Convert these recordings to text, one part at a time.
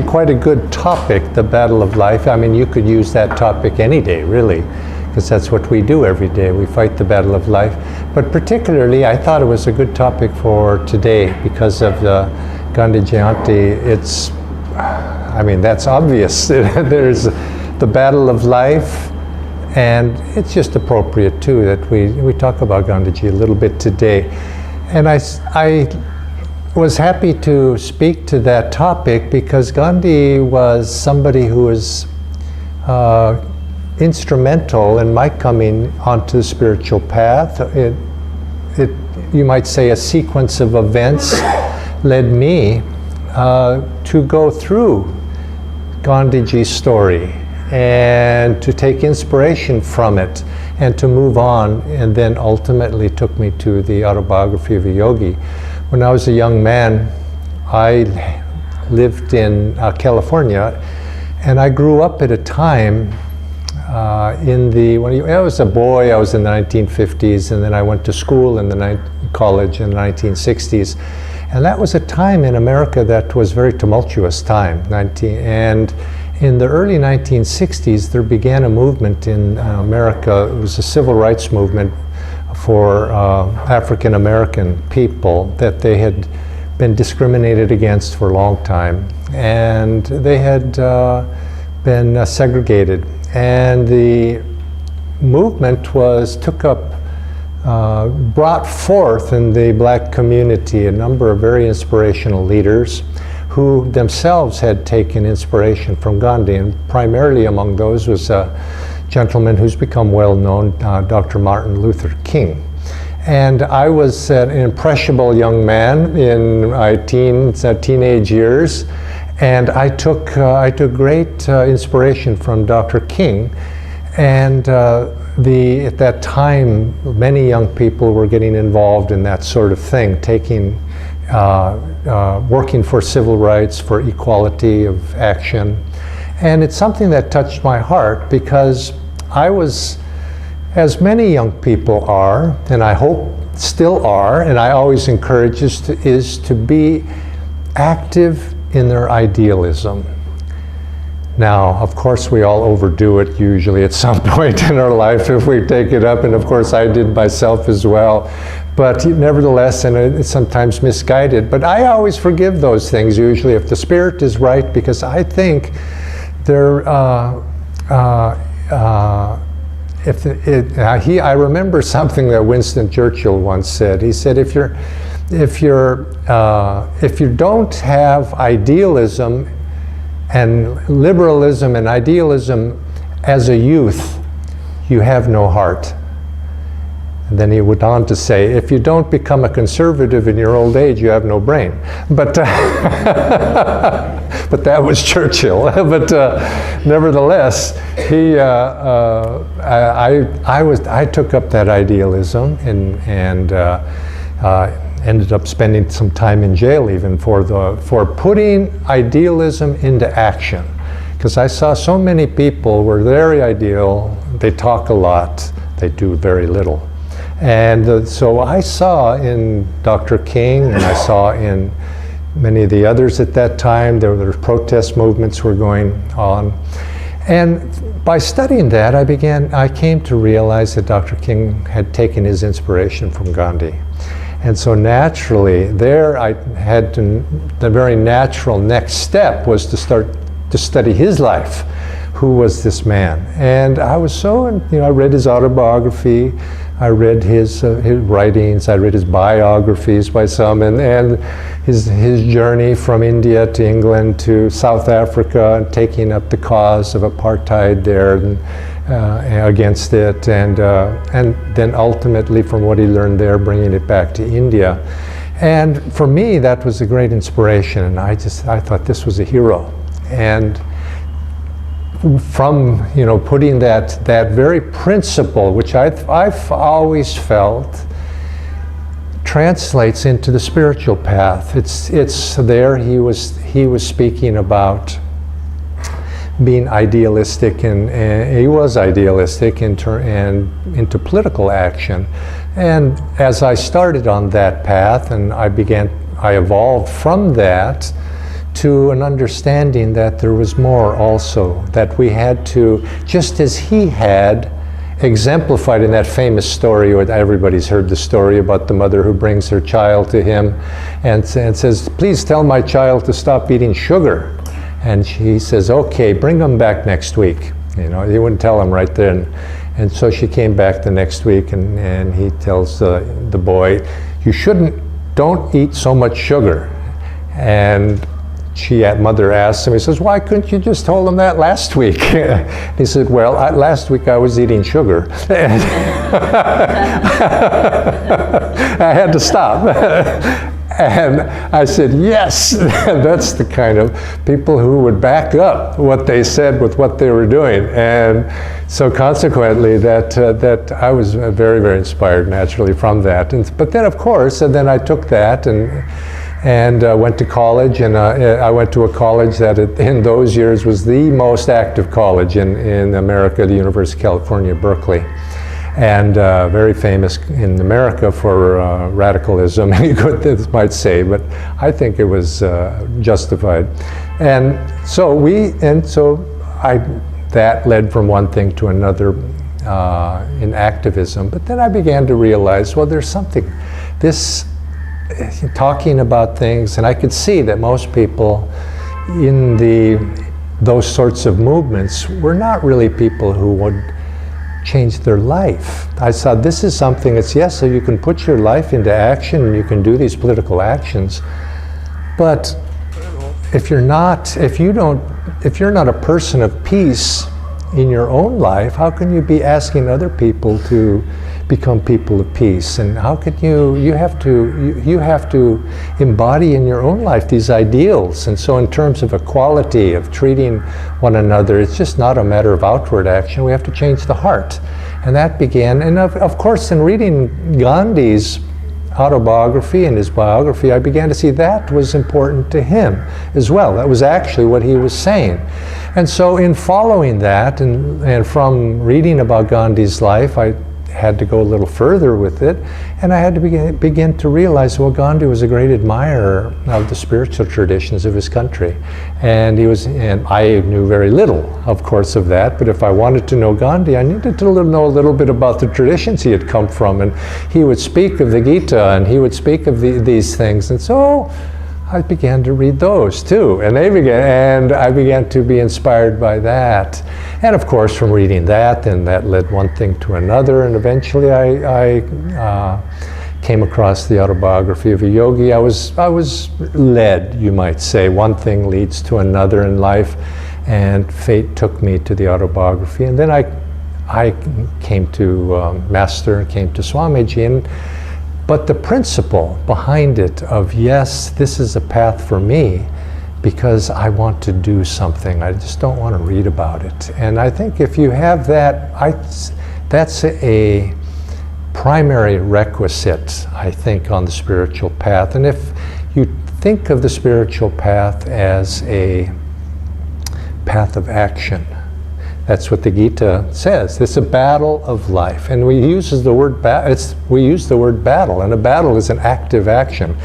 actually quite a good topic, the battle of life. I mean, you could use that topic any day, really, because that's what we do every day. We fight the battle of life. But particularly, I thought it was a good topic for today because of the Gandhi Jayanti. I mean, that's obvious. There's the battle of life, and it's just appropriate, too, that we talk about Gandhiji a little bit today. And I was happy to speak to that topic because Gandhi was somebody who was instrumental in my coming onto the spiritual path. You might say a sequence of events led me to go through Gandhiji's story and to take inspiration from it and to move on, and then ultimately took me to the autobiography of a yogi. When I was a young man, I lived in California, and I grew up at a time when I was a boy, I was in the 1950s, and then I went to school in college in the 1960s. And that was a time in America that was a very tumultuous time. And in the early 1960s, there began a movement in America. It was a civil rights movement for African American people that they had been discriminated against for a long time. And they had been segregated. And the movement brought forth in the black community a number of very inspirational leaders who themselves had taken inspiration from Gandhi, and primarily among those was a gentleman who's become well known, Dr. Martin Luther King. And I was an impressionable young man in my teenage years, and I took great inspiration from Dr. King. And at that time, many young people were getting involved in that sort of thing, working for civil rights, for equality of action. And it's something that touched my heart because I was, as many young people are, and I hope still are, and I always encourage is to be active in their idealism. Now, of course, we all overdo it usually at some point in our life if we take it up, and of course I did myself as well. But nevertheless, and it's sometimes misguided, but I always forgive those things usually if the spirit is right, because I think I remember something that Winston Churchill once said. He said, if you don't have idealism and liberalism and idealism as a youth, you have no heart. And then he went on to say, if you don't become a conservative in your old age, you have no brain. But but that was Churchill. But nevertheless, I took up that idealism and ended up spending some time in jail even for putting idealism into action. Because I saw so many people were very ideal, they talk a lot, they do very little. And so I saw in Dr. King, and I saw in many of the others at that time, there were protest movements were going on. And by studying that, I came to realize that Dr. King had taken his inspiration from Gandhi. And so naturally, the very natural next step was to start to study his life. Who was this man? And I was I read his autobiography, I read his writings, I read his biographies by some, and his journey from India to England to South Africa and taking up the cause of apartheid there and against it, and then ultimately from what he learned there, bringing it back to India. And for me, that was a great inspiration, and I thought this was a hero. And from putting that very principle, which I've always felt translates into the spiritual path. It's there. He was speaking about being idealistic, and he was idealistic into political action. And as I started on that path, and I evolved from that to an understanding that there was more also, that we had to, just as he had exemplified in that famous story, where everybody's heard the story about the mother who brings her child to him and says, please tell my child to stop eating sugar. And he says, okay, bring him back next week. You know, he wouldn't tell him right then. And so she came back the next week, and he tells the boy, don't eat so much sugar. And mother asks him, he says, why couldn't you just told him that last week? He said, well, last week I was eating sugar. I had to stop. And I said, yes, that's the kind of people who would back up what they said with what they were doing. And so consequently, that I was very, very inspired naturally from that. But then, of course, and then I took that and went to college, and I went to a college that in those years was the most active college in America, the University of California, Berkeley. And very famous in America for radicalism, you might say, but I think it was justified. And so that led from one thing to another in activism. But then I began to realize, well, there's something, talking about things, and I could see that most people in those sorts of movements were not really people who would change their life. I saw this is something, so you can put your life into action and you can do these political actions, but if you're not a person of peace in your own life, how can you be asking other people to become people of peace? And how can you have to embody in your own life these ideals. And so in terms of equality, of treating one another, it's just not a matter of outward action. We have to change the heart. And that began, and of course in reading Gandhi's autobiography and his biography, I began to see that was important to him as well. That was actually what he was saying. And so in following that, and from reading about Gandhi's life, I had to go a little further with it, and I had to begin to realize, well, Gandhi was a great admirer of the spiritual traditions of his country, and I knew very little, of course, of that. But if I wanted to know Gandhi, I needed to know a little bit about the traditions he had come from, and he would speak of the Gita, and he would speak of these things, and so I began to read those too, and I began to be inspired by that. And of course, from reading that, then that led one thing to another, and eventually I came across the autobiography of a yogi. I was led, you might say. One thing leads to another in life, and fate took me to the autobiography. And then I came to Master, came to Swamiji, but the principle behind it of, yes, this is a path for me because I want to do something. I just don't want to read about it. And I think if you have that, that's a primary requisite, I think, on the spiritual path. And if you think of the spiritual path as a path of action, that's what the Gita says. It's a battle of life, and we use the word battle, and a battle is an active action.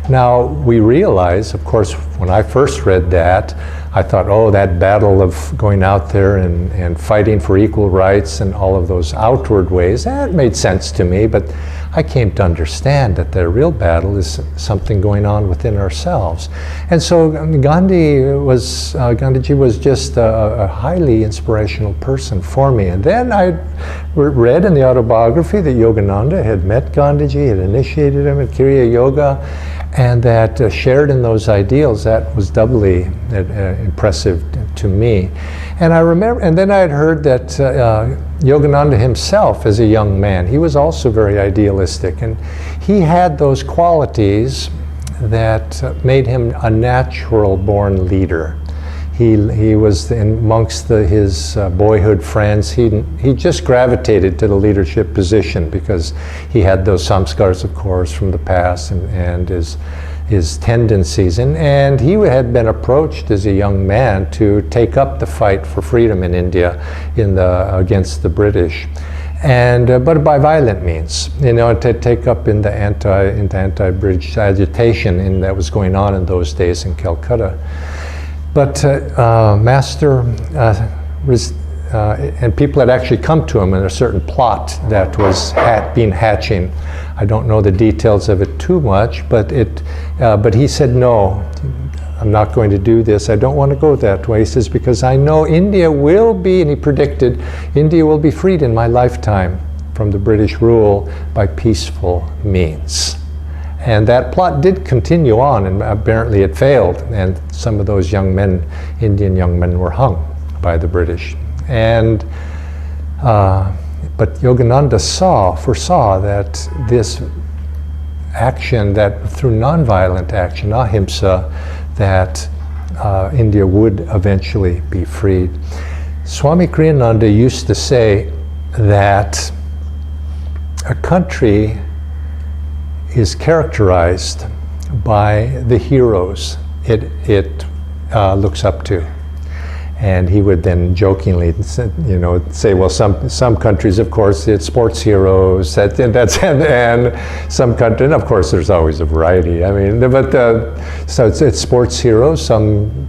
Now we realize, of course, when I first read that, I thought, oh, that battle of going out there and fighting for equal rights and all of those outward ways, that made sense to me. But I came to understand that the real battle is something going on within ourselves. And so Gandhiji was just a highly inspirational person for me. And then I read in the autobiography that Yogananda had met Gandhiji, had initiated him in Kriya Yoga, and that shared in those ideals. That was doubly impressive to me. And I remember, and then I had heard that Yogananda himself, as a young man, he was also very idealistic, and he had those qualities that made him a natural-born leader. He was amongst his boyhood friends. He just gravitated to the leadership position because he had those samskars, of course, from the past, and his tendencies. And he had been approached as a young man to take up the fight for freedom in India against the British. and but by violent means, to take up in the anti-British agitation that was going on in those days in Calcutta. But Master and people had actually come to him in a certain plot that was been hatching. I don't know the details of it too much, but he said, no, I'm not going to do this. I don't want to go that way. He says, because I know India will be, and he predicted, India will be freed in my lifetime from the British rule by peaceful means. And that plot did continue on, and apparently it failed. And some of those young men, Indian young men, were hung by the British. And but Yogananda foresaw that this action, that through nonviolent action, ahimsa, that India would eventually be freed. Swami Kriyananda used to say that a country is characterized by the heroes it looks up to. And he would then jokingly, say, well, some countries, of course, it's sports heroes, and some countries, and of course, there's always a variety. I mean, but so it's sports heroes. Some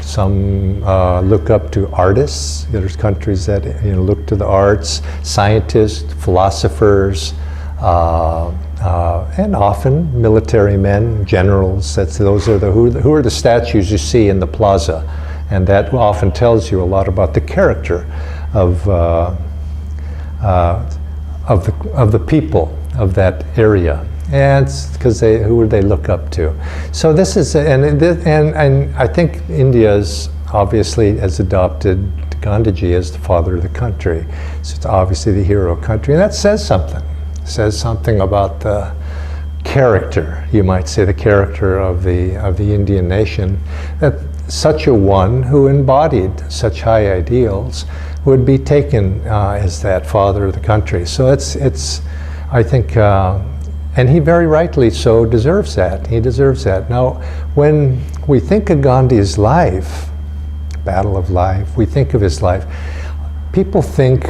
look up to artists. There's countries that look to the arts, scientists, philosophers, and often military men, generals. Those are who are the statues you see in the plaza. And that often tells you a lot about the character of the people of that area, and because who they look up to. So this is, and I think India's obviously has adopted Gandhiji as the father of the country. So it's obviously the hero country, and that says something. It says something about the character, you might say, the character of the Indian nation. That such a one who embodied such high ideals would be taken as that father of the country. So it's I think, and he very rightly so deserves that. He deserves that. Now, when we think of Gandhi's life, battle of life, we think of his life, people think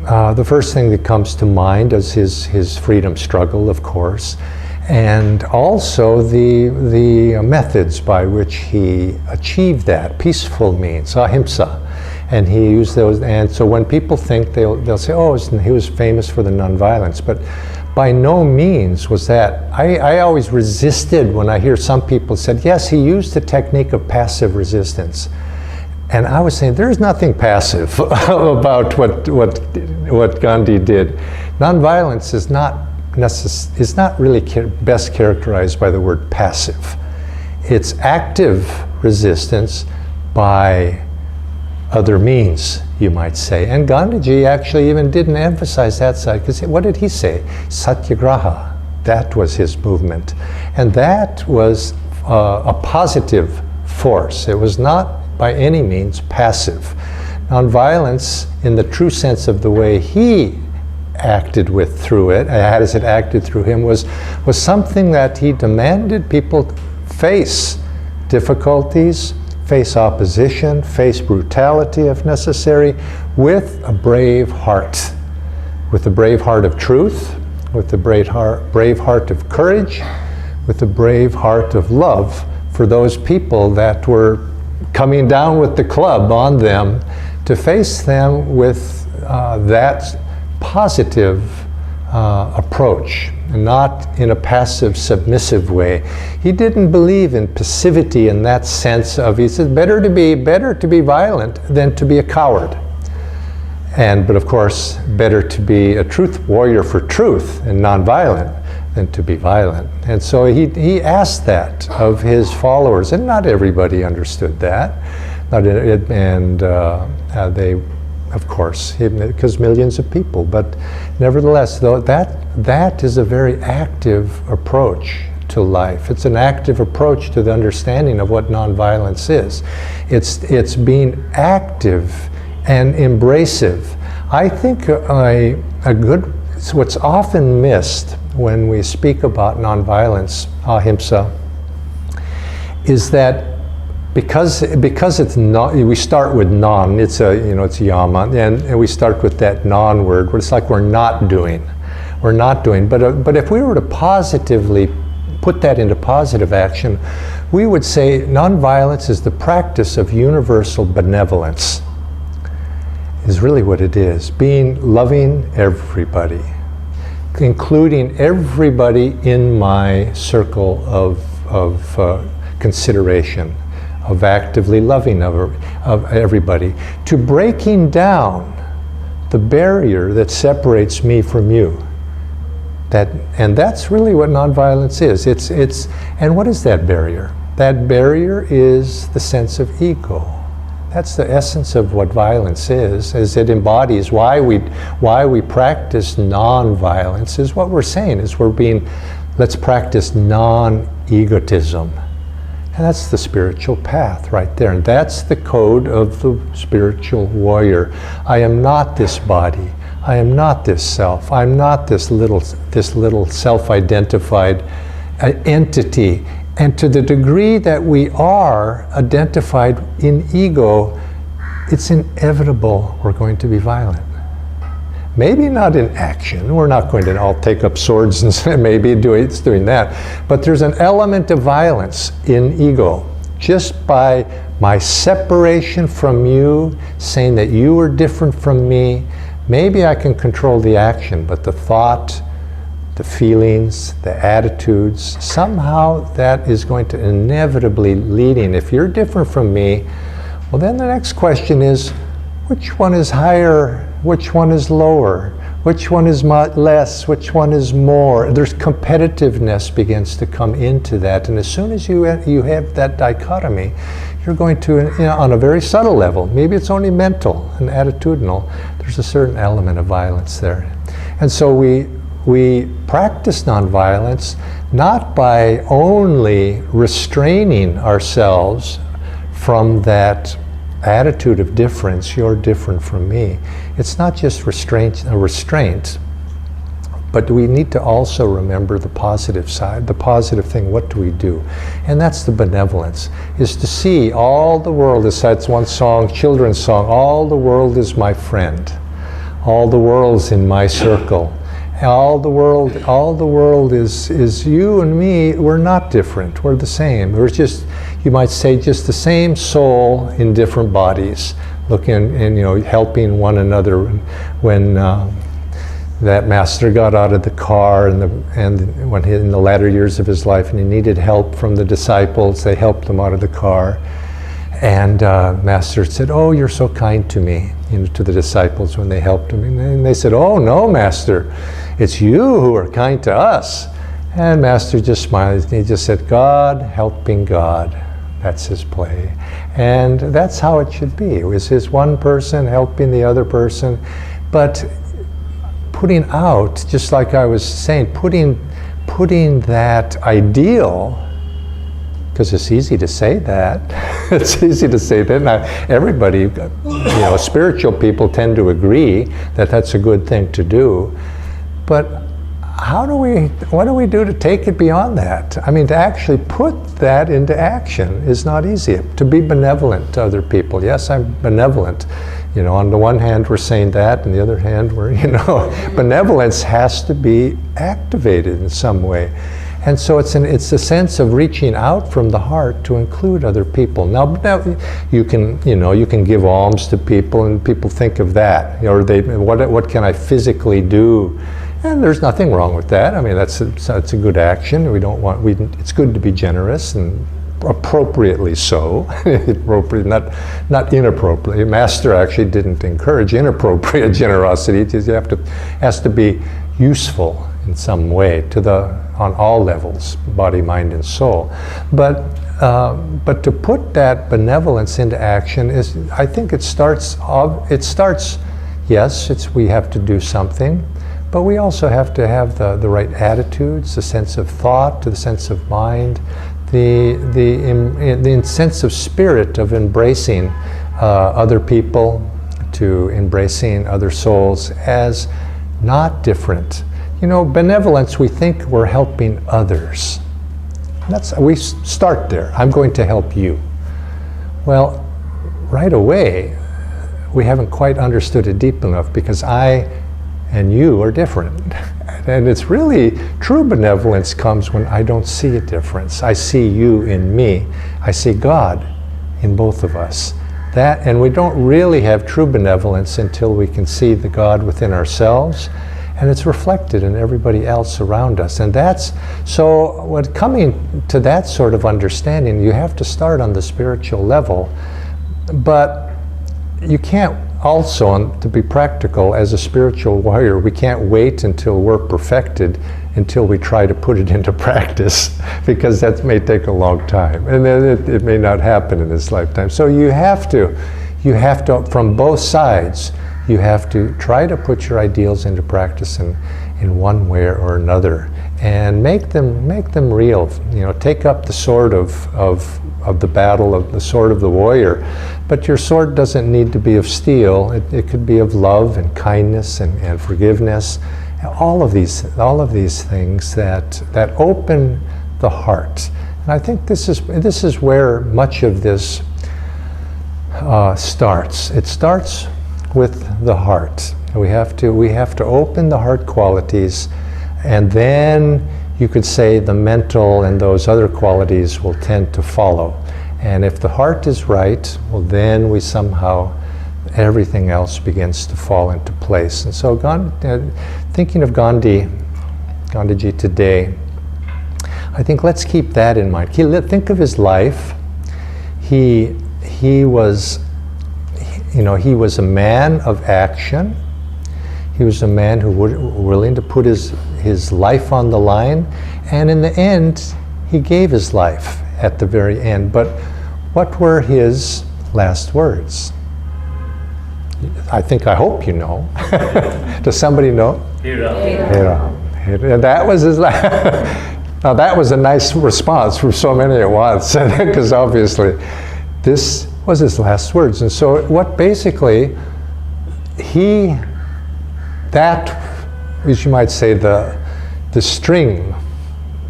the first thing that comes to mind is his freedom struggle, of course, and also the methods by which he achieved that, peaceful means, ahimsa. And he used those, and so when people think, they'll say, oh, he was famous for the nonviolence, but by no means was that. I always resisted when I hear some people said, yes, he used the technique of passive resistance. And I was saying, there's nothing passive about what Gandhi did. Nonviolence is not really best characterized by the word passive. It's active resistance by other means, you might say. And Gandhiji actually even didn't emphasize that side, because what did he say? Satyagraha. That was his movement. And that was a positive force. It was not by any means passive. Nonviolence, in the true sense of the way he acted through it, as it acted through him, was something that he demanded people face difficulties, face opposition, face brutality if necessary, with a brave heart. With the brave heart of truth, with the brave heart of courage, with the brave heart of love for those people that were coming down with the club on them, to face them with that positive approach, and not in a passive, submissive way. He didn't believe in passivity in that sense of, he said, better to be violent than to be a coward. But of course, better to be a truth warrior for truth and nonviolent than to be violent. And so he asked that of his followers, and not everybody understood that. They, of course, because millions of people, but nevertheless, though, that is a very active approach to life. It's an active approach to the understanding of what nonviolence is. It's being active and embracive. I think what's often missed when we speak about nonviolence, ahimsa, is that because it's not, we start with non, it's a yama, and we start with that non word, where it's like we're not doing. But if we were to positively put that into positive action, we would say nonviolence is the practice of universal benevolence, is really what it is. Loving everybody, including everybody in my circle of consideration, of actively loving of everybody, to breaking down the barrier that separates me from you. And that's really what nonviolence is. And what is that barrier? That barrier is the sense of ego. That's the essence of what violence is it embodies why we practice non-violence. Is what we're saying is let's practice non-egotism. And that's the spiritual path right there. And that's the code of the spiritual warrior. I am not this body. I am not this self. I'm not this little self-identified entity. And to the degree that we are identified in ego, it's inevitable we're going to be violent. Maybe not in action. We're not going to all take up swords and maybe it's doing that. But there's an element of violence in ego. Just by my separation from you, saying that you are different from me, maybe I can control the action, but the thought, the feelings, the attitudes, somehow that is going to inevitably leading. If you're different from me, well then the next question is, which one is higher? Which one is lower? Which one is less? Which one is more? There's competitiveness begins to come into that. And as soon as you have that dichotomy, you're going to, on a very subtle level, maybe it's only mental and attitudinal, there's a certain element of violence there. And so we practice nonviolence not by only restraining ourselves from that attitude of difference, you're different from me. It's not just a restraint, but we need to also remember the positive side, the positive thing. What do we do? And that's the benevolence, is to see all the world, that's one song, children's song, all the world is my friend. All the world's in my circle. All the world is you and me. We're not different. We're the same. We're just, you might say, just the same soul in different bodies, looking and helping one another. When that master got out of the car and when in the latter years of his life and he needed help from the disciples, they helped him out of the car. And Master said, "Oh, you're so kind to me," to the disciples when they helped him. And they said, "Oh, no, Master, it's you who are kind to us." And Master just smiled. And he just said, "God helping God." That's his play. And that's how it should be. It was his one person helping the other person. But putting out, just like I was saying, putting that ideal, because it's easy to say that. It's easy to say that. Now, everybody, spiritual people tend to agree that that's a good thing to do. But what do we do to take it beyond that? I mean, to actually put that into action is not easy. To be benevolent to other people. Yes, I'm benevolent. On the one hand, we're saying that, and the other hand, benevolence has to be activated in some way. And so it's a sense of reaching out from the heart to include other people. Now you can give alms to people, and people think of that, or what can I physically do? And there's nothing wrong with that. I mean, that's a good action. It's good to be generous, and appropriately so. not inappropriately. Master actually didn't encourage inappropriate generosity. It has to be useful in some way on all levels, body, mind, and soul. But to put that benevolence into action I think it starts. Yes, we have to do something, but we also have to have the right attitudes, the sense of thought, the sense of mind, the sense of spirit of embracing other people, to embracing other souls as not different. Benevolence, we think we're helping others. We start there. I'm going to help you. Well, right away, we haven't quite understood it deep enough, because I and you are different. And it's really, true benevolence comes when I don't see a difference. I see you in me. I see God in both of us. And we don't really have true benevolence until we can see the God within ourselves, and it's reflected in everybody else around us. And when coming to that sort of understanding, you have to start on the spiritual level, but you can't also, to be practical, as a spiritual warrior, we can't wait until we're perfected until we try to put it into practice, because that may take a long time, and then it may not happen in this lifetime. So you have to, from both sides, you have to try to put your ideals into practice in one way or another, and make them real. Take up the sword of the battle, of the sword of the warrior. But your sword doesn't need to be of steel. It could be of love and kindness and forgiveness. All of these things that open the heart. And I think this is where much of this starts. It starts with the heart. We have to open the heart qualities, and then you could say the mental and those other qualities will tend to follow. And if the heart is right, well, then everything else begins to fall into place. And so thinking of Gandhiji today, I think let's keep that in mind. Think of his life. He was a man of action. He was a man who was willing to put his life on the line, and in the end, he gave his life at the very end. But what were his last words? I hope you know. Does somebody know? Hera. That was his last. Now that was a nice response from so many at once, because obviously this was his last words. And so what basically that is, you might say, the string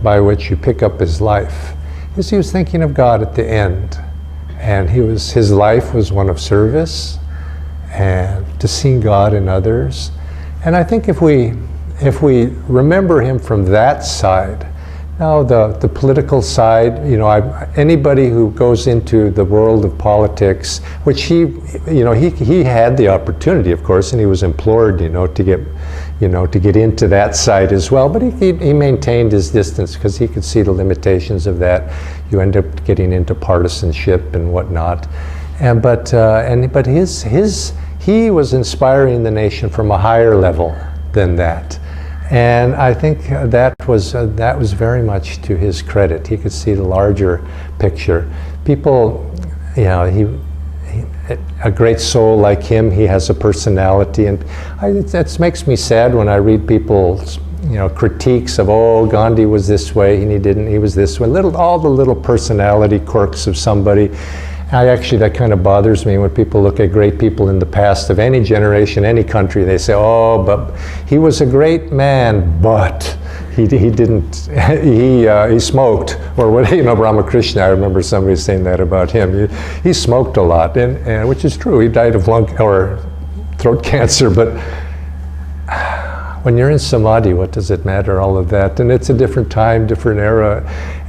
by which you pick up his life, is he was thinking of God at the end. And his life was one of service and to see God in others. And I think if we remember him from that side, now the political side, anybody who goes into the world of politics, which he had the opportunity, of course, and he was implored, to get into that side as well. But he maintained his distance because he could see the limitations of that. You end up getting into partisanship and whatnot. But he was inspiring the nation from a higher level than that. And I think that was very much to his credit. He could see the larger picture. People, a great soul like him, he has a personality, and that makes me sad when I read people's critiques of, Gandhi was this way and he was this way. All the little personality quirks of somebody. That kind of bothers me when people look at great people in the past of any generation, any country. They say, but he was a great man, but he didn't, he smoked, or what, Ramakrishna, I remember somebody saying that about him. He smoked a lot, and which is true. He died of lung or throat cancer, but when you're in samadhi, what does it matter, all of that? And it's a different time, different era,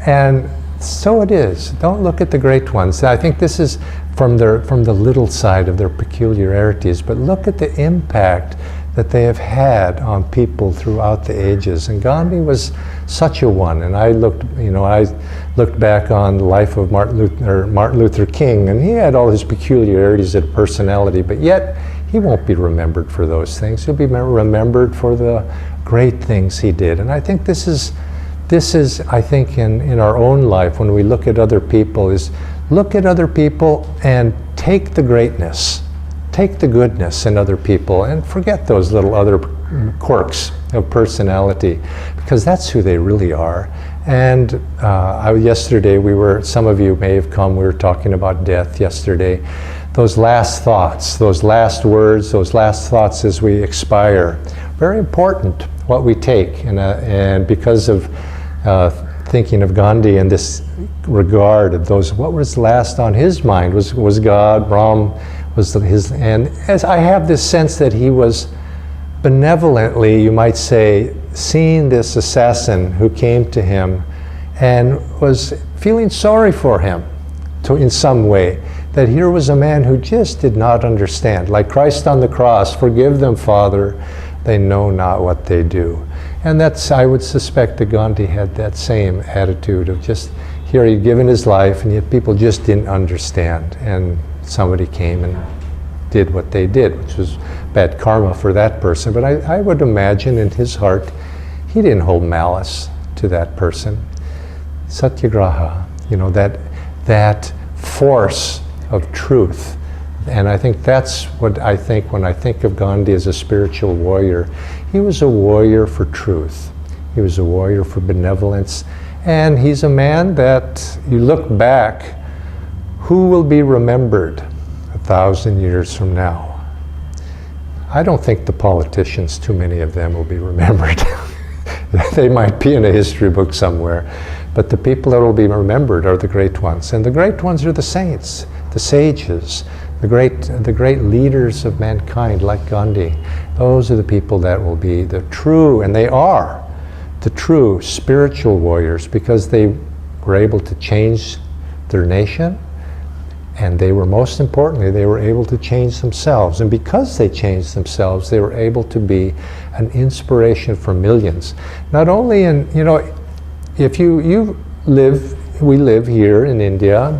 and so it is. Don't look at the great ones. I think this is from the little side of their peculiarities, but look at the impact that they have had on people throughout the ages. And Gandhi was such a one. And I looked back on the life of Martin Luther King, and he had all his peculiarities of personality, but yet he won't be remembered for those things. He'll be remembered for the great things he did. And I think this is, I think, in our own life, when we look at other people, is look at other people and take the greatness, take the goodness in other people, and forget those little other quirks of personality, because that's who they really are. And yesterday some of you may have come, we were talking about death yesterday. Those last thoughts, those last words, those last thoughts as we expire, very important what we take. And because of thinking of Gandhi in this regard of those, what was last on his mind was God, Brahm was his, and as I have this sense that he was benevolently, you might say, seeing this assassin who came to him and was feeling sorry for him in some way, that here was a man who just did not understand. Like Christ on the cross, forgive them, Father, they know not what they do. And that's, I would suspect that Gandhi had that same attitude of just, here he'd given his life and yet people just didn't understand. And somebody came and did what they did, which was bad karma for that person. But I would imagine in his heart, he didn't hold malice to that person. Satyagraha, that force of truth. And I think that's what I think when I think of Gandhi as a spiritual warrior. He was a warrior for truth. He was a warrior for benevolence. And he's a man that you look back, who will be remembered 1,000 years from now? I don't think the politicians, too many of them, will be remembered. They might be in a history book somewhere. But the people that will be remembered are the great ones. And the great ones are the saints, the sages, the great leaders of mankind like Gandhi. Those are the people that will be the true, and they are the true spiritual warriors, because they were able to change their nation, and they were, most importantly, they were able to change themselves. And because they changed themselves, they were able to be an inspiration for millions. Not only in, if we live here in India,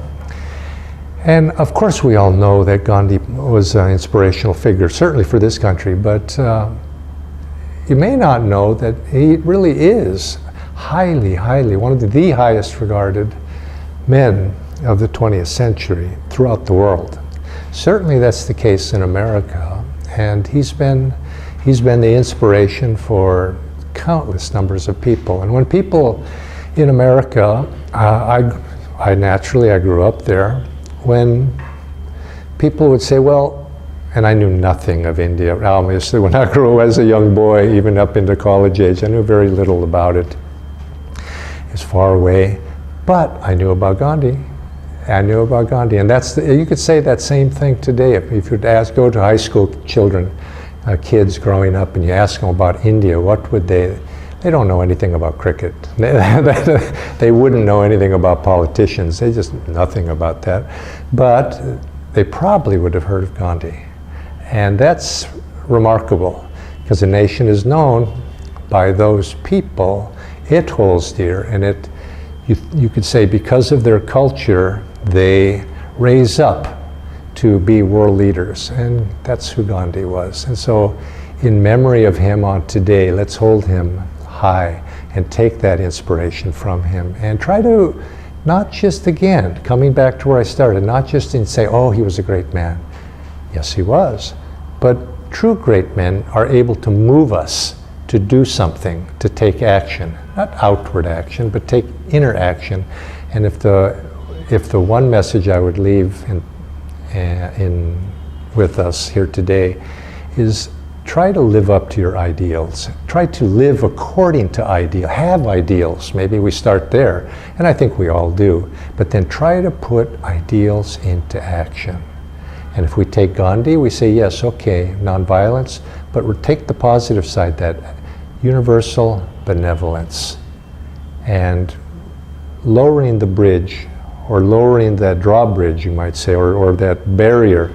and of course we all know that Gandhi was an inspirational figure, certainly for this country, but you may not know that he really is highly, one of the highest regarded men of the 20th century throughout the world. Certainly that's the case in America, and he's been the inspiration for countless numbers of people. And when people in America, I naturally grew up there, when people would say, well, and I knew nothing of India, obviously, when I grew up as a young boy, even up into college age, I knew very little about it. It was far away, but I knew about Gandhi. And you could say that same thing today. If you'd go to high school children, kids growing up, and you ask them about India, what would they don't know anything about cricket. They wouldn't know anything about politicians. They just nothing about that. But they probably would have heard of Gandhi. And that's remarkable, because a nation is known by those people it holds dear. And you could say because of their culture, they raise up to be world leaders. And that's who Gandhi was. And so in memory of him on today, let's hold him high and take that inspiration from him and try to not just, again, coming back to where I started, not just in say, oh, he was a great man. Yes, he was. But true great men are able to move us to do something, to take action. Not outward action, but take inner action. And if the one message I would leave with us here today is try to live up to your ideals. Try to live according to have ideals. Maybe we start there, and I think we all do. But then try to put ideals into action. And if we take Gandhi, we say, yes, okay, nonviolence, but we'll take the positive side, that universal benevolence. And lowering the bridge, or lowering that drawbridge, you might say, or that barrier,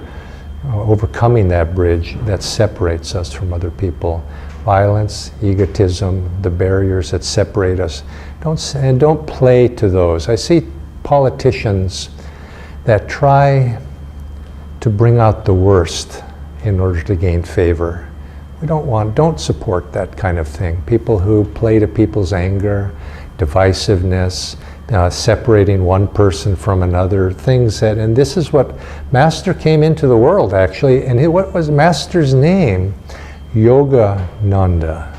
overcoming that bridge that separates us from other people. Violence, egotism, the barriers that separate us. Don't play to those. I see politicians that try to bring out the worst in order to gain favor. Don't support that kind of thing. People who play to people's anger, divisiveness, separating one person from another, and this is what Master came into the world actually, and what was Master's name? Yogananda,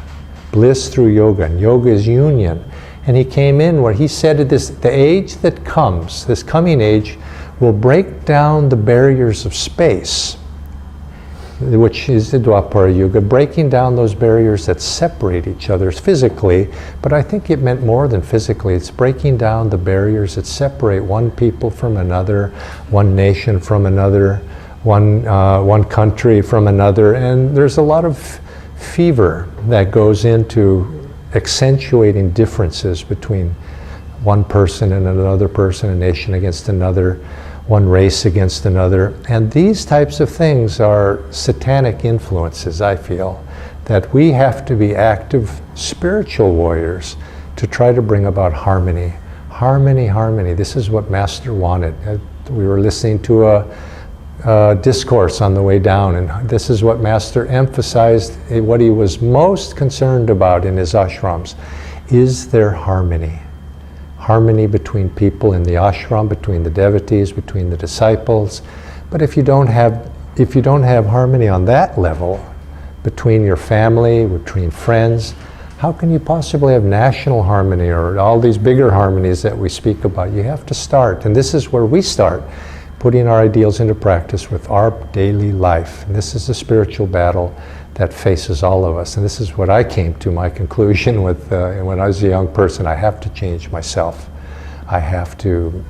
bliss through yoga, and yoga is union. And he came in where he said the age that comes, this coming age, will break down the barriers of space which is the Dwapara Yuga, breaking down those barriers that separate each other physically, but I think it meant more than physically. It's breaking down the barriers that separate one people from another, one nation from another, one country from another, and there's a lot of fever that goes into accentuating differences between one person and another person, a nation against another, one race against another. And these types of things are satanic influences, I feel, that we have to be active spiritual warriors to try to bring about harmony. Harmony, harmony. This is what Master wanted. We were listening to a discourse on the way down, and this is what Master emphasized. What he was most concerned about in his ashrams is there harmony. Harmony between people in the ashram, between the devotees, between the disciples. But if you don't have harmony on that level, between your family, between friends, how can you possibly have national harmony or all these bigger harmonies that we speak about? You have to start, and this is where we start, putting our ideals into practice with our daily life. And this is the spiritual battle that faces all of us. And this is what I came to my conclusion with when I was a young person. I have to change myself. I have to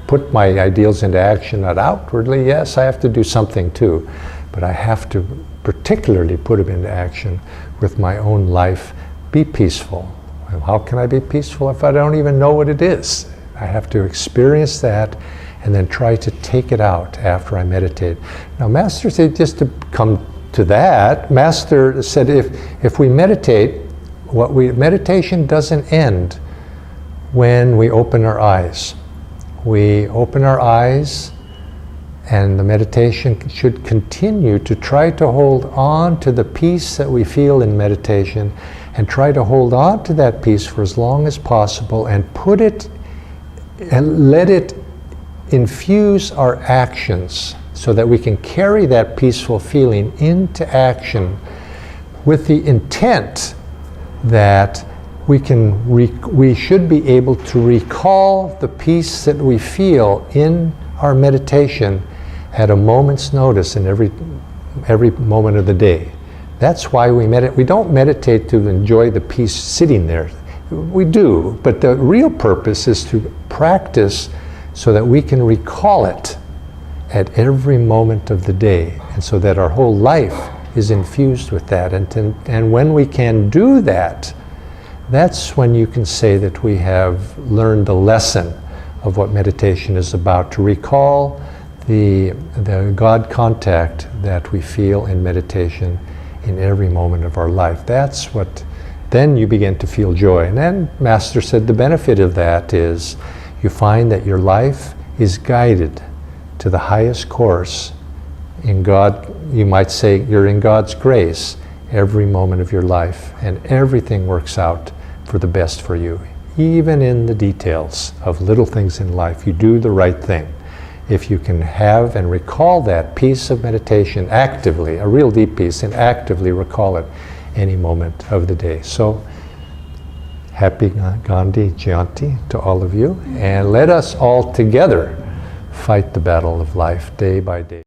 put my ideals into action, not outwardly. Yes, I have to do something too, but I have to particularly put them into action with my own life. Be peaceful. How can I be peaceful if I don't even know what it is? I have to experience that and then try to take it out after I meditate. Now, Master said, just to come to that, Master said if we meditate, meditation doesn't end when we open our eyes. We open our eyes, and the meditation should continue to try to hold on to the peace that we feel in meditation, and try to hold on to that peace for as long as possible, and put it and let it infuse our actions, so that we can carry that peaceful feeling into action with the intent that we should be able to recall the peace that we feel in our meditation at a moment's notice in every moment of the day. That's why we meditate. We don't meditate to enjoy the peace sitting there. We do, but the real purpose is to practice so that we can recall it at every moment of the day, and so that our whole life is infused with that. And when we can do that, that's when you can say that we have learned the lesson of what meditation is about, to recall the God contact that we feel in meditation in every moment of our life. That's what, then you begin to feel joy. And then Master said the benefit of that is you find that your life is guided to the highest course in God. You might say you're in God's grace every moment of your life, and everything works out for the best for you. Even in the details of little things in life, you do the right thing. If you can have and recall that peace of meditation actively, a real deep peace, and actively recall it any moment of the day. So, happy Gandhi Jayanti to all of you, and let us all together fight the battle of life day by day.